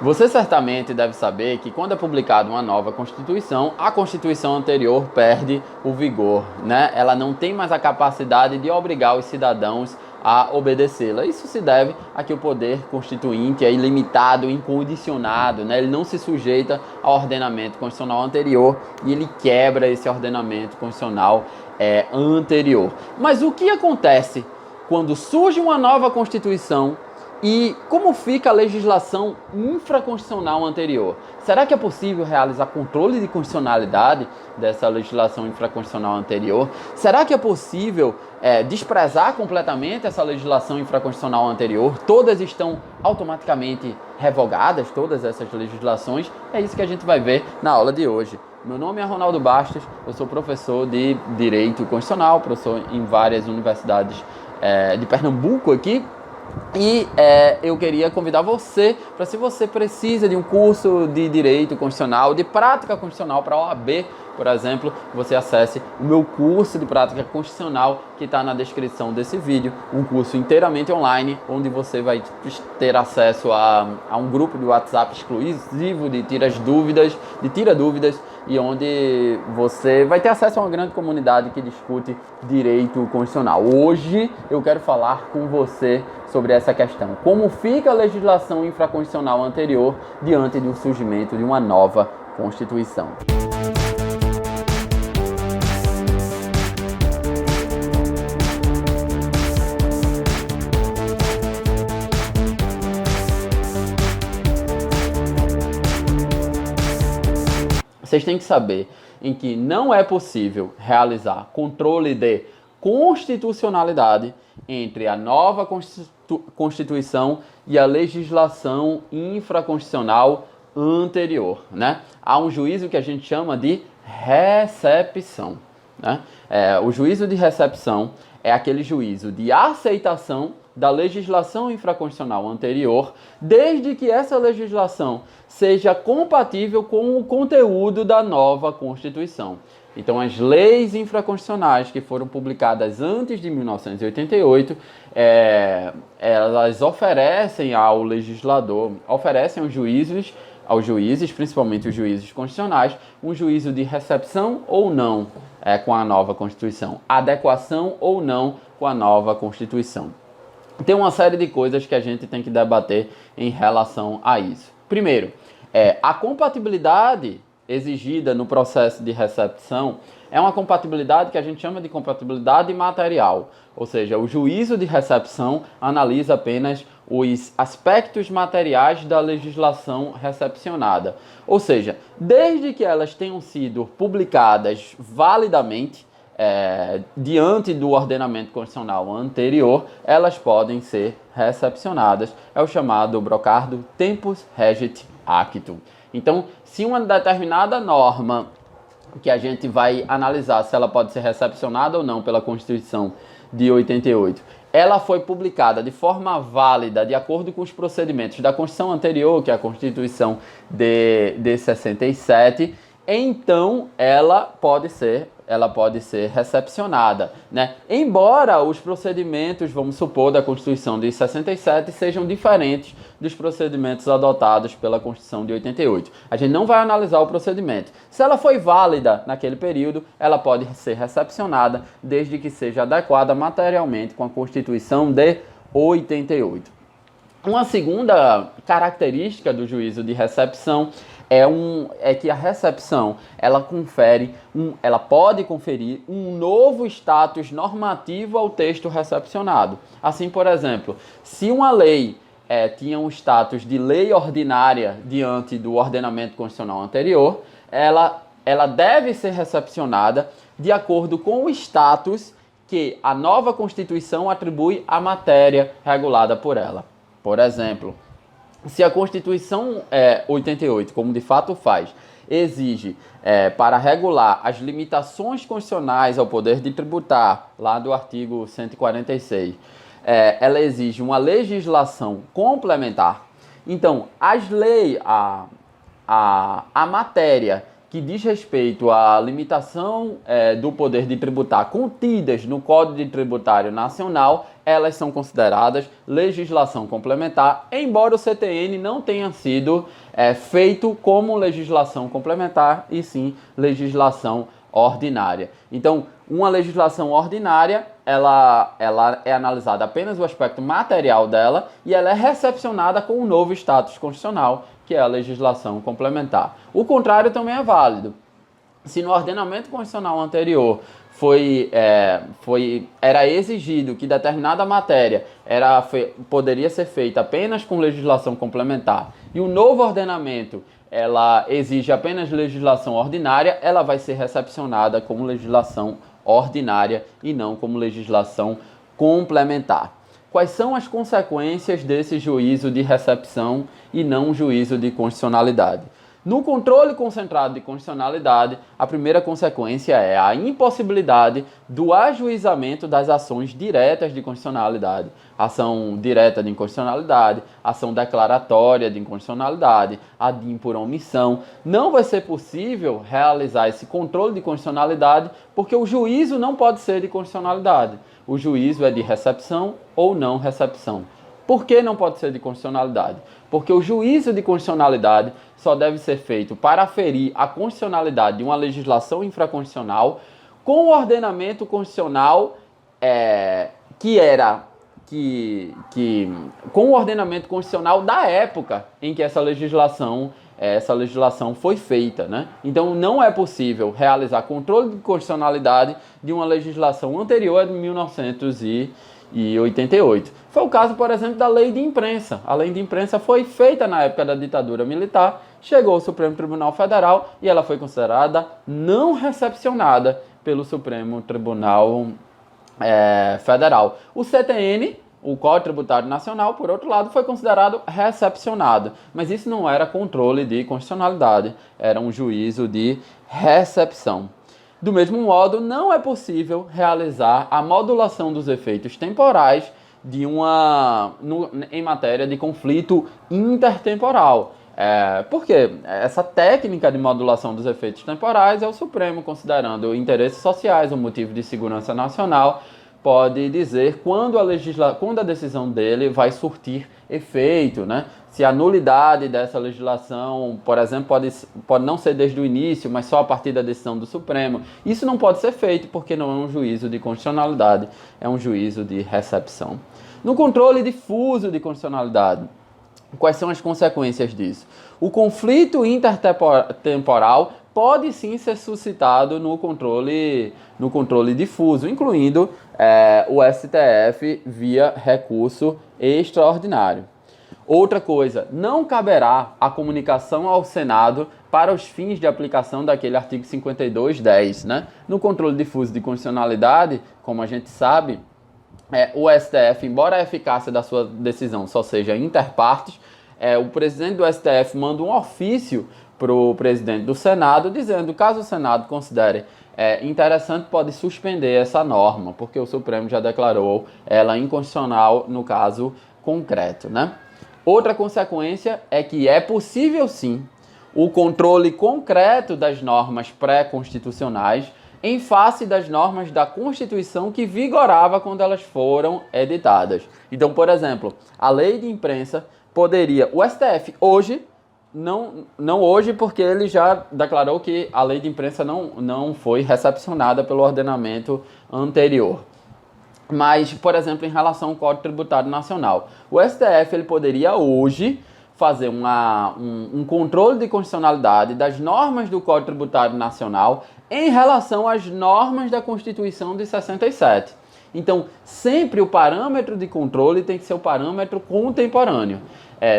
Você certamente deve saber que quando é publicada uma nova Constituição, a Constituição anterior perde o vigor, né? Ela não tem mais a capacidade de obrigar os cidadãos a obedecê-la. Isso se deve a que o poder constituinte é ilimitado, incondicionado, né? Ele não se sujeita ao ordenamento constitucional anterior e ele quebra esse ordenamento constitucional anterior. Mas o que acontece quando surge uma nova Constituição e como fica a legislação infraconstitucional anterior? Será que é possível realizar controle de constitucionalidade dessa legislação infraconstitucional anterior? Será que é possível desprezar completamente essa legislação infraconstitucional anterior? Todas estão automaticamente revogadas, todas essas legislações? É isso que a gente vai ver na aula de hoje. Meu nome é Ronaldo Bastos, eu sou professor de Direito Constitucional, professor em várias universidades de Pernambuco aqui. E eu queria convidar você para, se você precisa de um curso de Direito Constitucional, de Prática Constitucional para a OAB, por exemplo, você acesse o meu curso de Prática Constitucional que está na descrição desse vídeo, um curso inteiramente online, onde você vai ter acesso a um grupo de WhatsApp exclusivo de tira dúvidas, e onde você vai ter acesso a uma grande comunidade que discute direito constitucional. Hoje eu quero falar com você sobre essa questão. Como fica a legislação infraconstitucional anterior diante do surgimento de uma nova Constituição? Vocês têm que saber em que não é possível realizar controle de constitucionalidade entre a nova Constituição e a legislação infraconstitucional anterior, né? Há um juízo que a gente chama de recepção, né? O juízo de recepção é aquele juízo de aceitação da legislação infraconstitucional anterior, desde que essa legislação seja compatível com o conteúdo da nova Constituição. Então, as leis infraconstitucionais que foram publicadas antes de 1988, elas oferecem ao legislador, oferecem aos juízes, principalmente os juízes constitucionais, um juízo de recepção ou não com a nova Constituição, adequação ou não com a nova Constituição. Tem uma série de coisas que a gente tem que debater em relação a isso. Primeiro, a compatibilidade exigida no processo de recepção é uma compatibilidade que a gente chama de compatibilidade material, ou seja, o juízo de recepção analisa apenas os aspectos materiais da legislação recepcionada, ou seja, desde que elas tenham sido publicadas validamente diante do ordenamento constitucional anterior, elas podem ser recepcionadas. É o chamado brocardo tempus regit actum. Então, se uma determinada norma que a gente vai analisar se ela pode ser recepcionada ou não pela Constituição de 88, ela foi publicada de forma válida, de acordo com os procedimentos da Constituição anterior, que é a Constituição de 67, então ela pode ser recepcionada, né? Embora os procedimentos, vamos supor, da Constituição de 67 sejam diferentes dos procedimentos adotados pela Constituição de 88. A gente não vai analisar o procedimento. Se ela foi válida naquele período, ela pode ser recepcionada, desde que seja adequada materialmente com a Constituição de 88. Uma segunda característica do juízo de recepção é que a recepção ela pode conferir um novo status normativo ao texto recepcionado. Assim, por exemplo, se uma lei tinha um status de lei ordinária diante do ordenamento constitucional anterior, ela deve ser recepcionada de acordo com o status que a nova Constituição atribui à matéria regulada por ela. Por exemplo, se a Constituição 88, como de fato faz, exige para regular as limitações constitucionais ao poder de tributar, lá do artigo 146, ela exige uma legislação complementar. Então, a matéria que diz respeito à limitação do poder de tributar contidas no Código Tributário Nacional, elas são consideradas legislação complementar, embora o CTN não tenha sido feito como legislação complementar, e sim legislação ordinária. Então, uma legislação ordinária, ela é analisada apenas o aspecto material dela e ela é recepcionada com um novo status constitucional, que é a legislação complementar. O contrário também é válido. Se no ordenamento constitucional anterior era exigido que determinada matéria poderia ser feita apenas com legislação complementar e o novo ordenamento ela exige apenas legislação ordinária, ela vai ser recepcionada como legislação ordinária e não como legislação complementar. Quais são as consequências desse juízo de recepção e não juízo de constitucionalidade? No controle concentrado de constitucionalidade, a primeira consequência é a impossibilidade do ajuizamento das ações diretas de constitucionalidade. Ação direta de inconstitucionalidade, ação declaratória de inconstitucionalidade, ADIM por omissão. Não vai ser possível realizar esse controle de constitucionalidade porque o juízo não pode ser de constitucionalidade. O juízo é de recepção ou não recepção. Por que não pode ser de constitucionalidade? Porque o juízo de constitucionalidade só deve ser feito para aferir a constitucionalidade de uma legislação infraconstitucional com o ordenamento constitucional com o ordenamento constitucional da época em que essa legislação foi feita, né? Então não é possível realizar controle de constitucionalidade de uma legislação anterior a 1988. Foi o caso, por exemplo, da Lei de Imprensa. A Lei de Imprensa foi feita na época da ditadura militar, chegou ao Supremo Tribunal Federal e ela foi considerada não recepcionada pelo Supremo Tribunal Federal. O CTN, o Código Tributário Nacional, por outro lado, foi considerado recepcionado. Mas isso não era controle de constitucionalidade, era um juízo de recepção. Do mesmo modo, não é possível realizar a modulação dos efeitos temporais em matéria de conflito intertemporal. Por quê? Essa técnica de modulação dos efeitos temporais é o Supremo, considerando interesses sociais, um motivo de segurança nacional, pode dizer quando a decisão dele vai surtir efeito, né? Se a nulidade dessa legislação, por exemplo, pode não ser desde o início, mas só a partir da decisão do Supremo. Isso não pode ser feito porque não é um juízo de constitucionalidade, é um juízo de recepção. No controle difuso de constitucionalidade, quais são as consequências disso? O conflito intertemporal pode sim ser suscitado no controle difuso, incluindo o STF via recurso extraordinário. Outra coisa, não caberá a comunicação ao Senado para os fins de aplicação daquele artigo 5210, né? No controle difuso de constitucionalidade, como a gente sabe, o STF, embora a eficácia da sua decisão só seja inter partes, o presidente do STF manda um ofício para o presidente do Senado, dizendo, caso o Senado considere interessante, pode suspender essa norma, porque o Supremo já declarou ela inconstitucional no caso concreto, né? Outra consequência é que é possível sim o controle concreto das normas pré-constitucionais em face das normas da Constituição que vigorava quando elas foram editadas. Então, por exemplo, a Lei de Imprensa poderia, o STF hoje, não hoje porque ele já declarou que a Lei de Imprensa não foi recepcionada pelo ordenamento anterior. Mas, por exemplo, em relação ao Código Tributário Nacional, o STF ele poderia hoje fazer um controle de constitucionalidade das normas do Código Tributário Nacional em relação às normas da Constituição de 67. Então, sempre o parâmetro de controle tem que ser o parâmetro contemporâneo.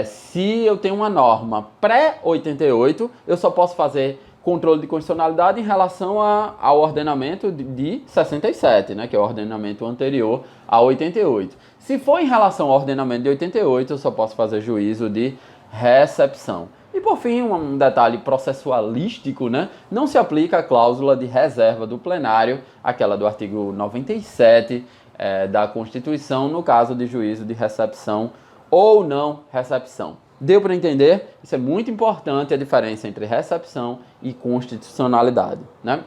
Se eu tenho uma norma pré-88, eu só posso fazer controle de constitucionalidade em relação ao ordenamento de 67, né, que é o ordenamento anterior a 88. Se for em relação ao ordenamento de 88, eu só posso fazer juízo de recepção. E por fim, um detalhe processualístico, né, não se aplica a cláusula de reserva do plenário, aquela do artigo 97 da Constituição, no caso de juízo de recepção ou não recepção. Deu para entender? Isso é muito importante, a diferença entre recepção e constitucionalidade, né?